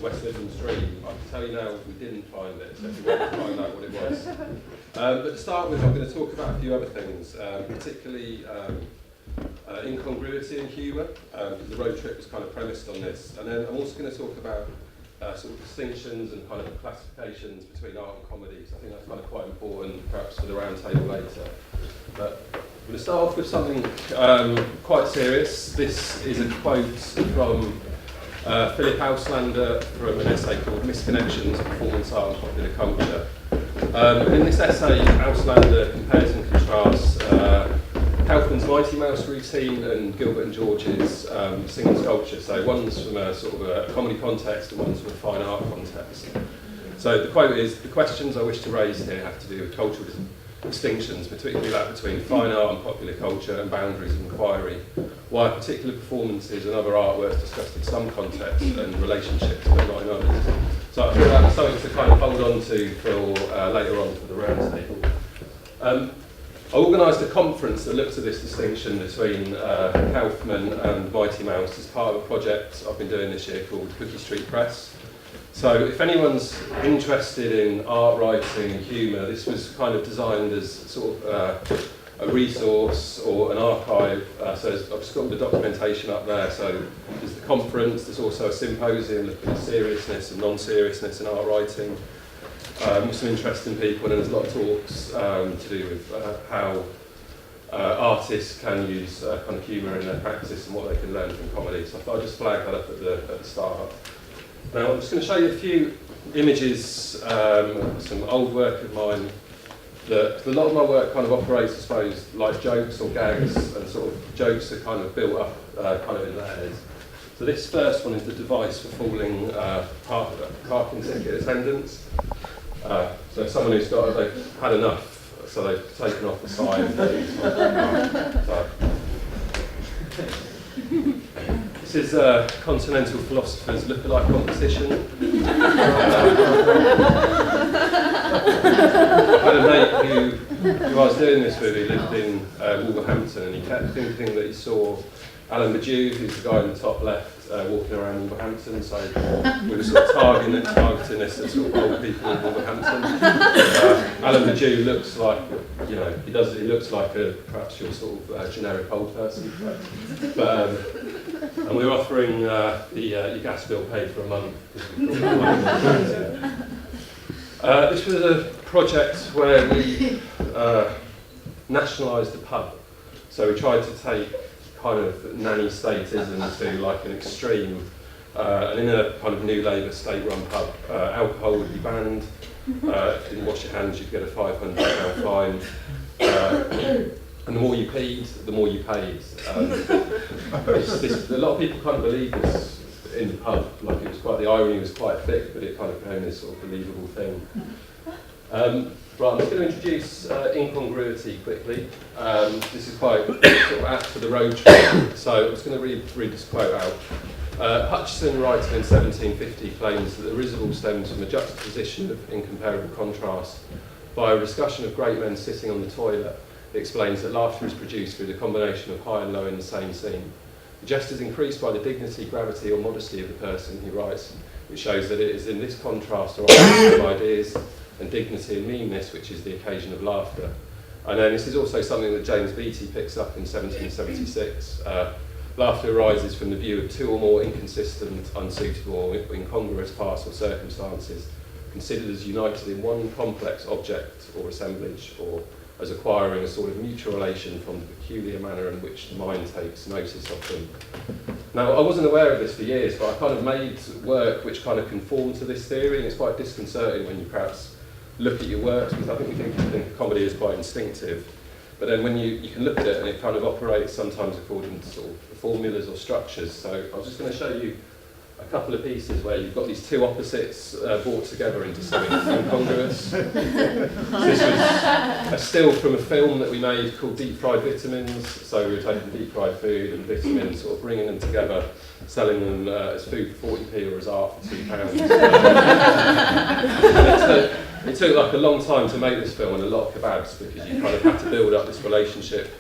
West Midlands Dream. I can tell you now we didn't find it, so if you want to find out what it was. But to start with, I'm going to talk about a few other things, particularly incongruity and humour. The road trip was kind of premised on this. And then I'm also going to talk about sort of distinctions and kind of classifications between art and comedy. So I think that's kind of quite important, perhaps for the round table later. But I'm going to start off with something quite serious. This is a quote from Philip Auslander from an essay called Misconnections, Performance Art and Popular Culture. In this essay, Auslander compares and contrasts Kaufman's Mighty Mouse routine and Gilbert and George's singing sculpture. So one's from a sort of a comedy context and one's from a fine art context. So the quote is, "The questions I wish to raise here have to do with cultural distinctions, particularly that between fine art and popular culture and boundaries of inquiry, why particular performances and other artworks discussed in some contexts and relationships but not in others." So I feel that's something to kind of hold on to for later on for the round table. I organised a conference that looked at this distinction between Kaufman and Mighty Mouse as part of a project I've been doing this year called Cookie Street Press. So if anyone's interested in art writing and humour, this was kind of designed as sort of a resource or an archive. So I've just got the documentation up there. So there's the conference, there's also a symposium looking at seriousness and non-seriousness in art writing. Some interesting people, and there's a lot of talks to do with how artists can use kind of humour in their practice and what they can learn from comedy. So I thought I'd just flag that up at the start. Now I'm just going to show you a few images, some old work of mine. A lot of my work kind of operates, I suppose, like jokes or gags, and sort of jokes are kind of built up kind of in layers. So this first one is the device for fooling parking ticket attendants. So someone who's they've had enough, so they've taken off the sign. This is continental philosophers look-alike competition. I had a mate who I was doing this with, he lived in Wolverhampton, and he kept thinking that he saw Alan Badu, who's the guy in the top left, walking around Wolverhampton, so we were sort of targeting this at sort of old people in Wolverhampton. Alan Badu looks like, you know, he looks like perhaps your sort of generic old person. And we were offering your gas bill paid for a month. This was a project where we nationalised a pub. So we tried to take kind of nanny statism to like an extreme, and in a kind of New Labour state-run pub, alcohol would be banned. If you didn't wash your hands, you'd get a £500 fine. And the more you peed, the more you paid. A lot of people kind of believe this in the pub, like it was quite, the irony was quite thick, but it kind of became this sort of believable thing. Right, I'm just going to introduce incongruity quickly. This is quite sort of apt for the road trip, so I'm just going to read this quote out. Hutcheson, writing in 1750, claims that the risible stems from a juxtaposition of incomparable contrast. By a discussion of great men sitting on the toilet, it explains that laughter is produced through the combination of high and low in the same scene. The jest is increased by the dignity, gravity or modesty of the person, he writes, which shows that it is in this contrast or opposition of ideas and dignity and meanness which is the occasion of laughter. And then this is also something that James Beattie picks up in 1776. Laughter arises from the view of two or more inconsistent, unsuitable or incongruous parts or circumstances, considered as united in one complex object or assemblage, or as acquiring a sort of mutual relation from the peculiar manner in which the mind takes notice of them. Now, I wasn't aware of this for years, but I kind of made work which kind of conformed to this theory, and it's quite disconcerting when you perhaps look at your works, because I think we think comedy is quite instinctive, but then when you can look at it and it kind of operates sometimes according to sort of formulas or structures. So I was just going to show you a couple of pieces where you've got these two opposites brought together into something incongruous. This was a still from a film that we made called Deep Fried Vitamins. So we were taking deep fried food and vitamins, sort of bringing them together, selling them as food for 40p or as art for £2. It took like a long time to make this film and a lot of kebabs, because you kind of had to build up this relationship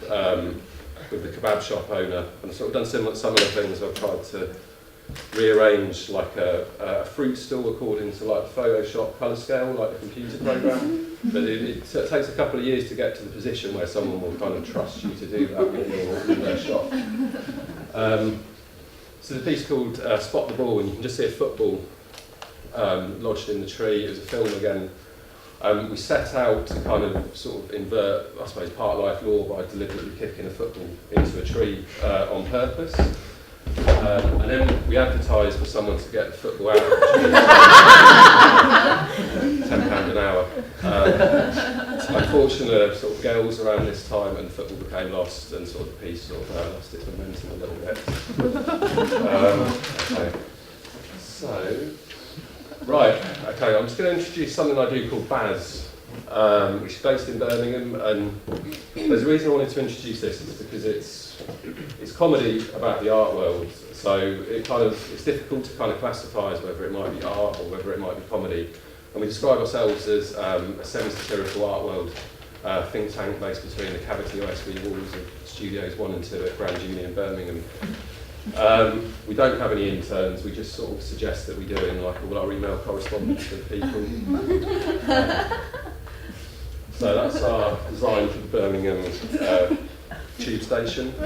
with the kebab shop owner. And I've sort of done similar things. I've tried to rearrange like a fruit stall according to like the Photoshop colour scale, like the computer program. But it takes a couple of years to get to the position where someone will kind of trust you to do that in their shop. So the piece called Spot the Ball, and you can just see a football lodged in the tree. It was a film again. We set out to kind of sort of invert, I suppose, part life law by deliberately kicking a football into a tree on purpose. And then we advertised for someone to get the football out of the tree. £10 an hour. Unfortunately, there were sort of girls around this time, and the football became lost, and sort of the piece sort of lost its momentum a little bit. Okay. So, right. Okay. I'm just going to introduce something I do called Baz, which is based in Birmingham, and there's a reason I wanted to introduce this. Is because it's comedy about the art world. So it's difficult to kind of classify as whether it might be art or whether it might be comedy. And we describe ourselves as a semi-satirical art world think tank based between the Cavity OSV walls of Studios 1 and 2 at Grand Union in Birmingham. We don't have any interns, we just sort of suggest that we do it in like all our email correspondence with people. So that's our design for the Birmingham tube station. I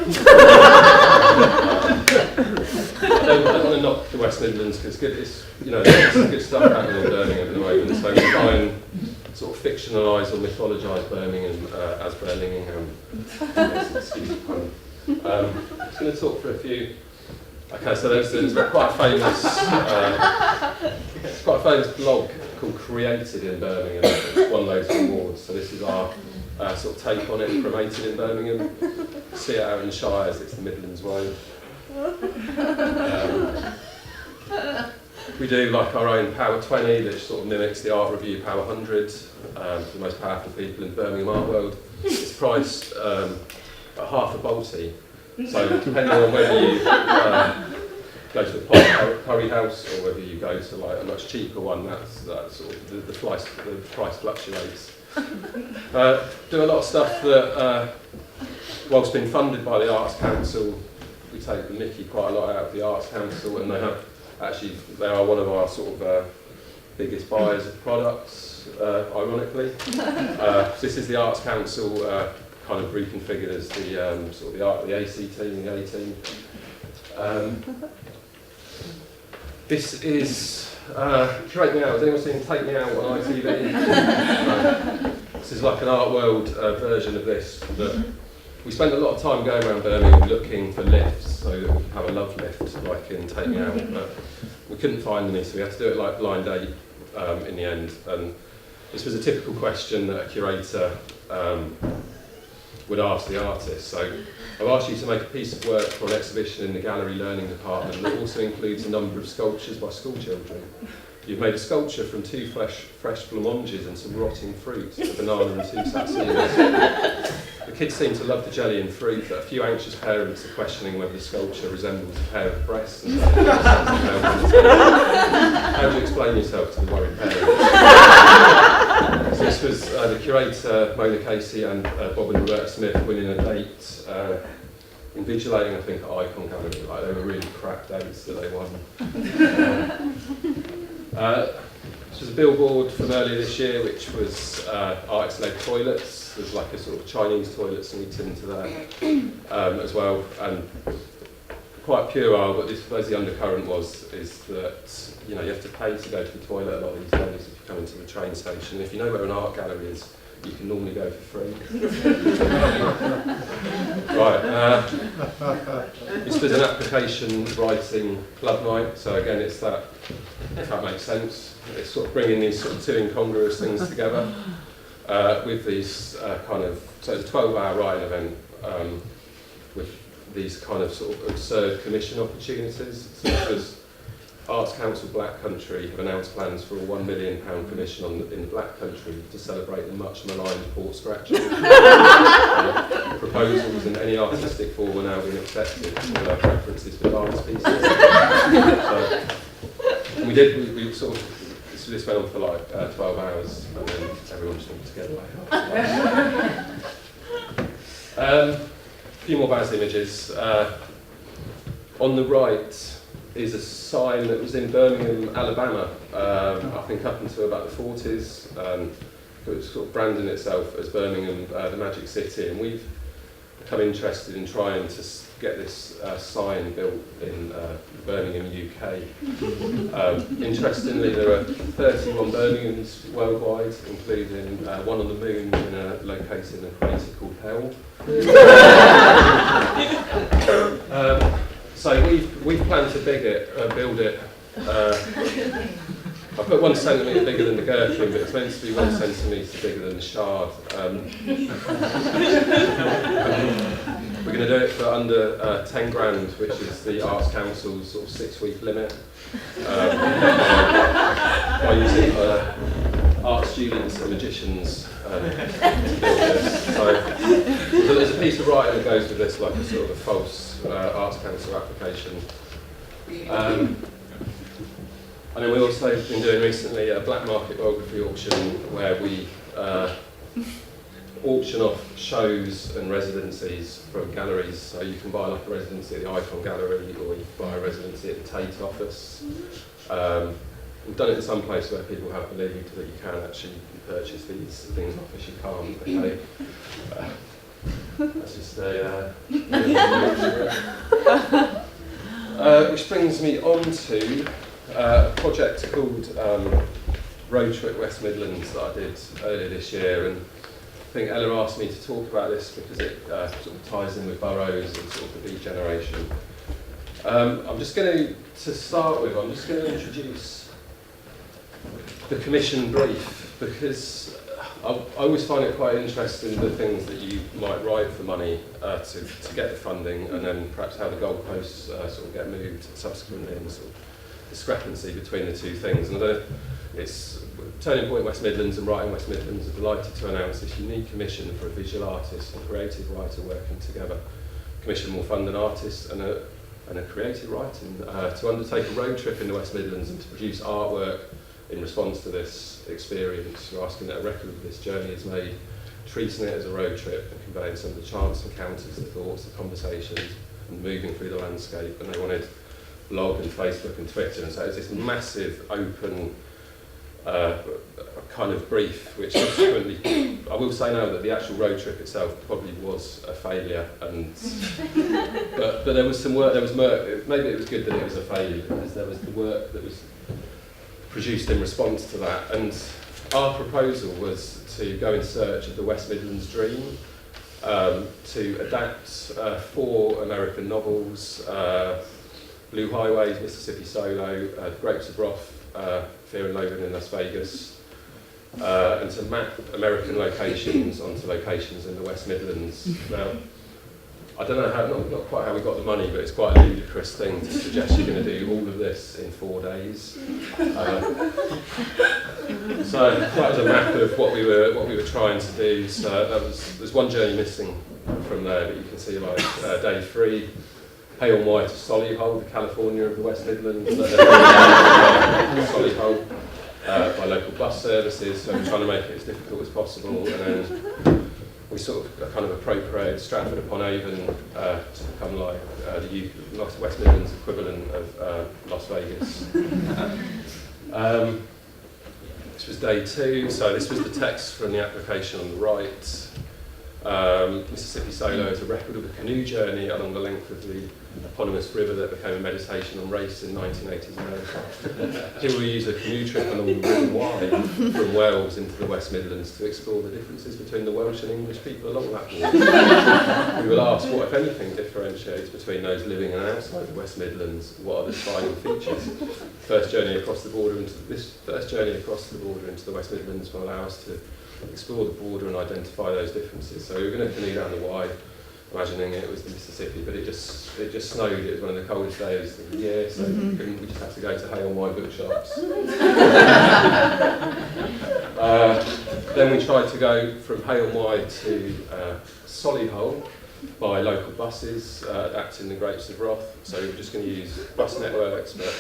don't want to knock the West Midlands because there's some good stuff happening in Birmingham at the moment. So we try and sort of fictionalise or mythologise Birmingham as Birmingham. Excuse the pun. I'm just going to talk for a few. Okay, so there's quite a famous blog called Created in Birmingham. It's won loads of awards. So this is our sort of take on it, Created in Birmingham. See it out in the Shires, it's the Midlands way. We do like our own Power 20, which sort of mimics the art review Power 100, for the most powerful people in the Birmingham art world. It's priced at half a bolty. So depending on whether you go to the curry house or whether you go to like a much cheaper one, that's sort of the price fluctuates. Do a lot of stuff that, whilst being funded by the Arts Council, we take the mickey quite a lot out of the Arts Council, and they are one of our sort of biggest buyers of products, ironically. This is the Arts Council kind of reconfigured as the sort of the AC team, the A team. This is Take Me Out. Has anyone seen Take Me Out on ITV? No. This is like an art world version of this. But we spent a lot of time going around Birmingham looking for lifts so that we could have a love lift like in Take Me Out. But we couldn't find any, so we had to do it like blind date in the end. And this was a typical question that a curator would ask the artist. So I've asked you to make a piece of work for an exhibition in the gallery learning department that also includes a number of sculptures by school children. You've made a sculpture from 2 fresh blancmanges and some rotting fruit, a banana and 2 satsumas. The kids seem to love the jelly and fruit, but a few anxious parents are questioning whether the sculpture resembles a pair of breasts. And how do you explain yourself to the worried parents? So this was the curator, Mona Casey, and Bob and Roberta Smith winning a date invigilating, I think, at Icon Gallery. Like, they were really crap dates that they won. This was a billboard from earlier this year, which was artist-led toilets. There's like a sort of Chinese toilet sneaked into there as well, and quite puerile. But this, the undercurrent is that you have to pay to go to the toilet a lot these days if you come into the train station. If you know where an art gallery is, you can normally go for free. Right. This was an application writing club night. So again, it's that, if that makes sense. It's sort of bringing these sort of 2 incongruous things together with these kind of, so it's a 12-hour writing event with these kind of sort of absurd commission opportunities. So this was Arts Council Black Country have announced plans for a £1 million commission in the Black Country to celebrate the much maligned port scratching. Proposals in any artistic form are now being accepted with our preferences for dance pieces. So, we sort of, this went on for like 12 hours, and then everyone just went together. A few more Baz images. On the right, is a sign that was in Birmingham, Alabama, I think up until about the 40s. It was sort of branding itself as Birmingham, the Magic City, and we've become interested in trying to get this sign built in Birmingham, UK. Interestingly, there are 31 Birminghams worldwide, including one on the moon located in a crater called Hell. So we've planned to build it. I put 1 centimetre bigger than the gherkin, but it's meant to be 1 centimetre bigger than the shard. We're going to do it for under 10 grand, which is the Arts Council's sort of 6-week limit. By using art students and magicians to build this. So there's a piece of writing that goes with this, like a sort of a false Arts Council application. And then we also have been doing recently a black market biography auction where we auction off shows and residencies from galleries. So you can buy like a residency at the Icon Gallery, or you can buy a residency at the Tate office. We've done it in some places where people have believed that you can actually purchase these things off as you can't. Okay. That's just which brings me on to a project called Road Trip West Midlands that I did earlier this year, and I think Ella asked me to talk about this because it sort of ties in with boroughs and sort of the beat generation. I'm just going to start with, I'm just going to introduce the commission brief, because I always find it quite interesting the things that you might write for money to get the funding, and then perhaps how the goalposts sort of get moved subsequently, and sort of discrepancy between the two things. And it's Turning Point West Midlands and Writing West Midlands are delighted to announce this unique commission for a visual artist and creative writer working together. The commission will fund an artist and a creative writing to undertake a road trip in the West Midlands and to produce artwork in response to this experience. We're asking that a record of this journey is made, treating it as a road trip and conveying some of the chance encounters, the thoughts, the conversations, and moving through the landscape. And they wanted blog and Facebook and Twitter, and so it's this massive open kind of brief, which subsequently, I will say now that the actual road trip itself probably was a failure, and but there was some work, there was maybe it was good that it was a failure, because there was the work that was produced in response to that. And our proposal was to go in search of the West Midlands dream, to adapt 4 American novels, Blue Highways, Mississippi Solo, Grapes of Wrath, Fear and Loathing in Las Vegas, and to map American locations onto locations in the West Midlands. Now, I don't know how, not quite how we got the money, but it's quite a ludicrous thing to suggest you're going to do all of this in 4 days. So that was a map of what we were trying to do. So there's one journey missing from there, but you can see like day 3. Hay on Wye to Solihull, the California of the West Midlands. Solihull by local bus services, so we're trying to make it as difficult as possible. And then we sort of kind of appropriated Stratford upon Avon to become like the West Midlands equivalent of Las Vegas. This was day 2, so this was the text from the application on the right. Mississippi Solo is a record of a canoe journey along the length of the eponymous river that became a meditation on race in 1980s America. Here we use a canoe trip along the River Wye from Wales into the West Midlands to explore the differences between the Welsh and English people along that walk. We will ask what, if anything, differentiates between those living and outside the West Midlands. What are the defining features? First journey across the border into the West Midlands will allow us to explore the border and identify those differences. So we were going to canoe down the Wye, imagining it was the Mississippi, but it just snowed. It was one of the coldest days of the year, so we just had to go to Hay on Wye bookshops. Then we tried to go from Hay on Wye to Solihull by local buses, adapting the Grapes of Wrath. So we were just going to use bus networks, but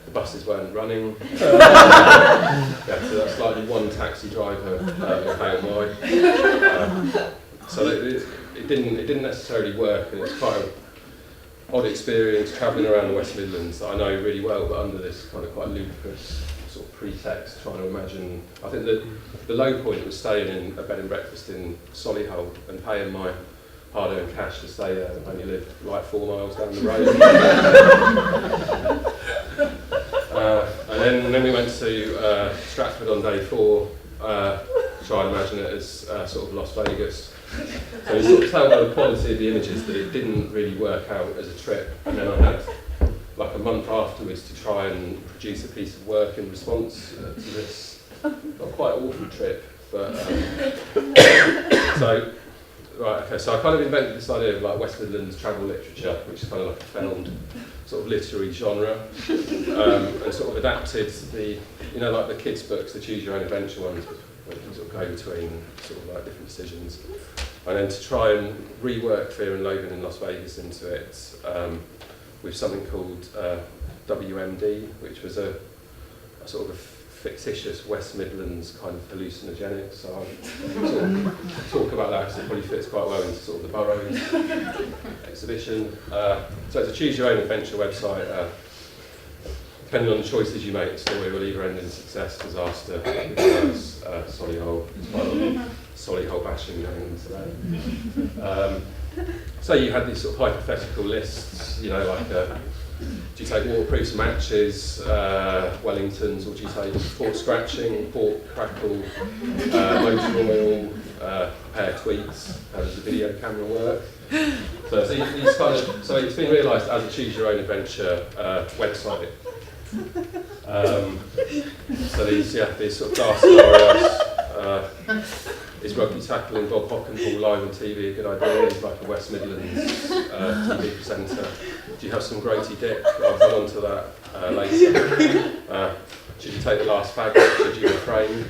the buses weren't running. So that's likely one taxi driver in Hay on Wye. So it didn't necessarily work, and it's quite odd experience travelling around the West Midlands that I know really well, but under this kind of quite ludicrous sort of pretext, trying to imagine. I think that the low point was staying in a bed and breakfast in Solihull and paying my hard-earned cash to stay there and only live like 4 miles down the road. and then we went to Stratford on day 4, try and imagine it as sort of Las Vegas. So you sort of tell by the quality of the images that it didn't really work out as a trip, and then I had like a month afterwards to try and produce a piece of work in response to this not quite awful trip, but so I kind of invented this idea of like West Midlands travel literature, which is kind of like a found sort of literary genre, and sort of adapted the, you know, like the kids' books, the choose your own adventure ones, where you can sort of go between sort of like different decisions, and then to try and rework Fear and Loathing in Las Vegas into it with something called WMD, which was a sort of a fictitious West Midlands kind of hallucinogenic. So I'll sort of talk about that because it probably fits quite well into sort of the Burrows exhibition. So it's a choose your own adventure website. Depending on the choices you make, the story will either end in success, disaster, Solihull. There's quite a lot of Solihull bashing going on today. So you had these sort of hypothetical lists, you know, like do you take waterproofs, matches, Wellingtons, or do you take port scratching, pork crackle, motor oil, a pair of tweets? How does the video camera work? So these kind of, so it's been realised as a choose your own adventure website. So these sort of dark scenarios. Is rugby tackling Bob Hockenhall live on TV a good idea? He's like a West Midlands TV presenter. Do you have some Grady Dick? I'll come on to that later. Should you take the last faggot? Should you refrain?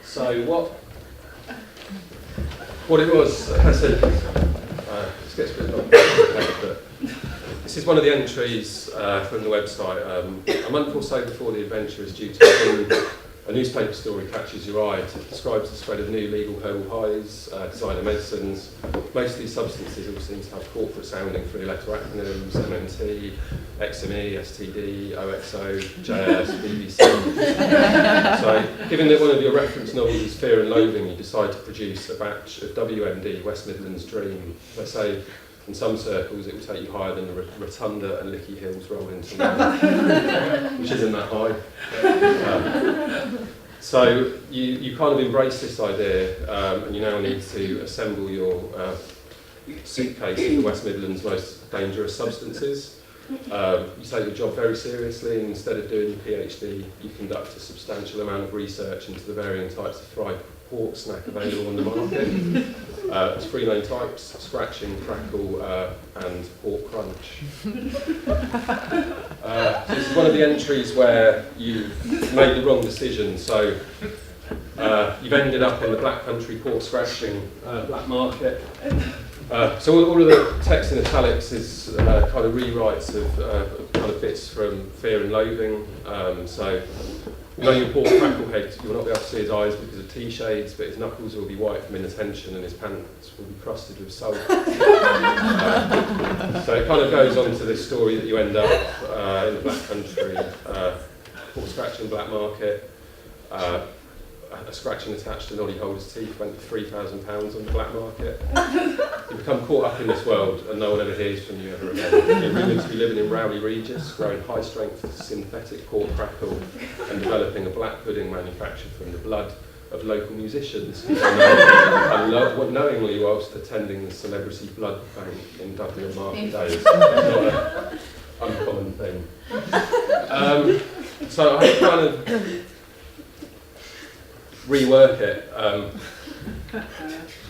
So what it was, I said, this gets a bit long, but this is one of the entries from the website. A month or so before the adventure is due to begin, a newspaper story catches your eye. It describes the spread of new legal herbal highs, designer medicines. Most of these substances all seem to have corporate sounding three-letter acronyms: MMT, XME, STD, OXO, JS, BBC. So, given that one of your reference novels is Fear and Loathing, you decide to produce a batch of WMD, West Midlands Dream. They say in some circles it will take you higher than the Rotunda and Lickey Hills roll into one, which isn't that high. So you kind of embrace this idea, and you now need to assemble your suitcase of the West Midlands' most dangerous substances. You take your job very seriously, and instead of doing your PhD, you conduct a substantial amount of research into the varying types of fried pork snack available on the market. There's 3 main types: scratching, crackle, and pork crunch. So this is one of the entries where you made the wrong decision. So you've ended up in the Black Country pork scratching black market. So all of the text in italics is kind of rewrites of kind of bits from Fear and Loathing. So you know your pork crackle head, you will not be able to see his eyes because of T-shades, but his knuckles will be white from inattention and his pants will be crusted with salt. So it kind of goes on to this story that you end up in the Black Country, pork scratching black market. A scratching attached to Noddy Holder's teeth went for £3,000 on the black market. You become caught up in this world and no one ever hears from you ever again. You're rumored to be living in Rowley Regis, growing high-strength synthetic pork crackle and developing a black pudding manufactured from the blood of local musicians, unknowingly whilst attending the celebrity blood bank in Dublin on market days. Not an uncommon thing. So I kind of rework it.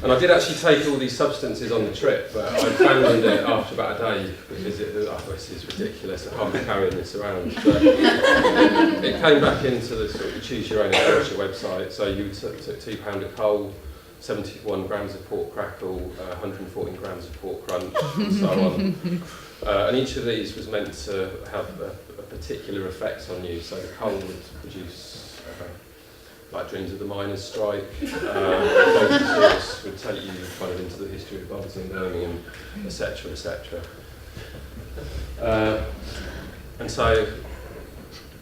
And I did actually take all these substances on the trip, but I abandoned it after about a day because this is ridiculous, I can't be carrying this around. But it came back into the sort of choose your own adventure website. So you took £2 of coal, 71 grams of pork crackle, 114 grams of pork crunch, and so on. And each of these was meant to have a particular effect on you. So the coal would produce like Dreams of the Miners' Strike. Source would take you kind of into the history of Barnsley and Birmingham, etc., etc. And so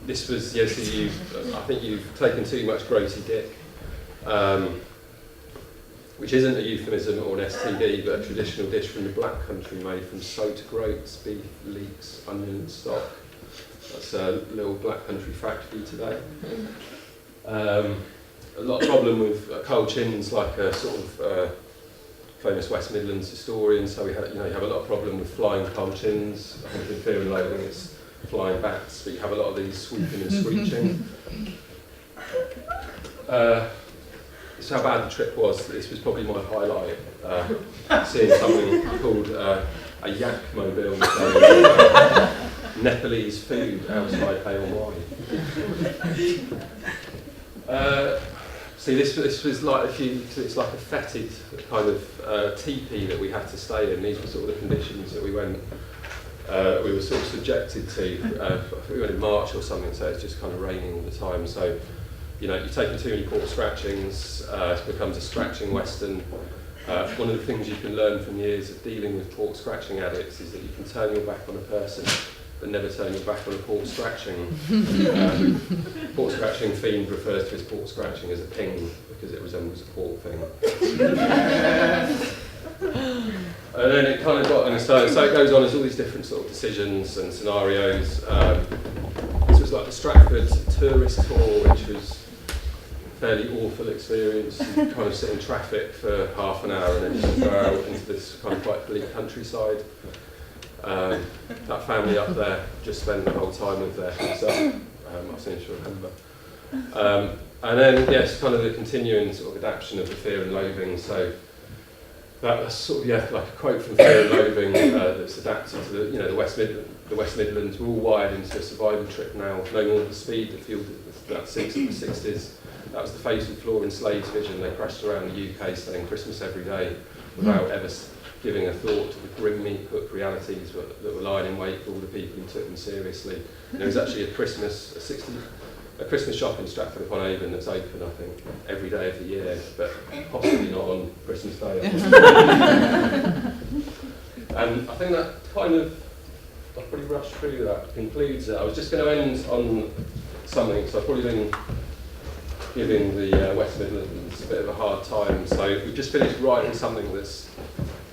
this was, yes, I think you've taken too much Grosy Dick, which isn't a euphemism or an STD, but a traditional dish from the Black Country made from soaked groats, beef, leeks, onion and stock. That's a little Black Country fact for you today. A lot of problem with cold chins, like a sort of famous West Midlands historian, so you have a lot of problem with flying cold chins. I think in Fear and Loathing it's flying bats, but you have a lot of these swooping and screeching. This is how bad the trip was. This was probably my highlight, seeing something called a yak mobile selling Nepalese food outside Pale Wine. See, this was like it's like a fetid kind of teepee that we had to stay in. These were sort of the conditions that we were sort of subjected to. We went in March or something, so it's just kind of raining all the time. So, you're taking too many pork scratchings, it becomes a scratching western. One of the things you can learn from years of dealing with pork scratching addicts is that you can turn your back on a person, but never turn your back on a pork scratching. Pork scratching fiend refers to his pork scratching as a ping because it resembles a pork thing. And then it kind of got, and so it goes on as all these different sort of decisions and scenarios. This was like the Stratford tourist tour, which was a fairly awful experience. You kind of sit in traffic for half an hour and then just go out into this kind of quite bleak countryside. That family up there just spend the whole time with their son. I seem to remember. And then, yes, kind of the continuing sort of adaptation of the Fear and Loathing. So that's sort of, like a quote from Fear and Loathing that's adapted to the West Midlands. We're all wired into a survival trip now. No more the speed that fueled that six in the 60s. That was the fatal flaw in Slade's vision. They crashed around the UK saying Christmas every day without ever giving a thought to the grim meat-hook realities that were lying in wait for all the people who took them seriously. There was actually a Christmas shop in Stratford upon Avon that's open, I think, every day of the year, but possibly not on Christmas Day. And I think that kind of, I've pretty rushed through that, concludes it. I was just going to end on something, so I've probably been giving the West Midlands a bit of a hard time. So we've just finished writing something that's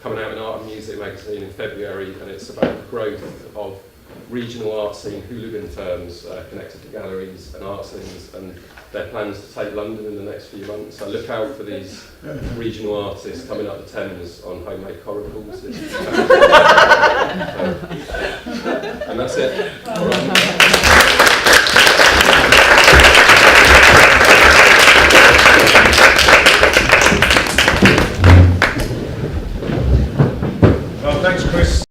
coming out in Art and Music magazine in February, and it's about the growth of regional art scene hooligan firms connected to galleries and art scenes, and their plans to take London in the next few months. So look out for these regional artists coming up the Thames on homemade coracles. And that's it. Well, thanks, Chris.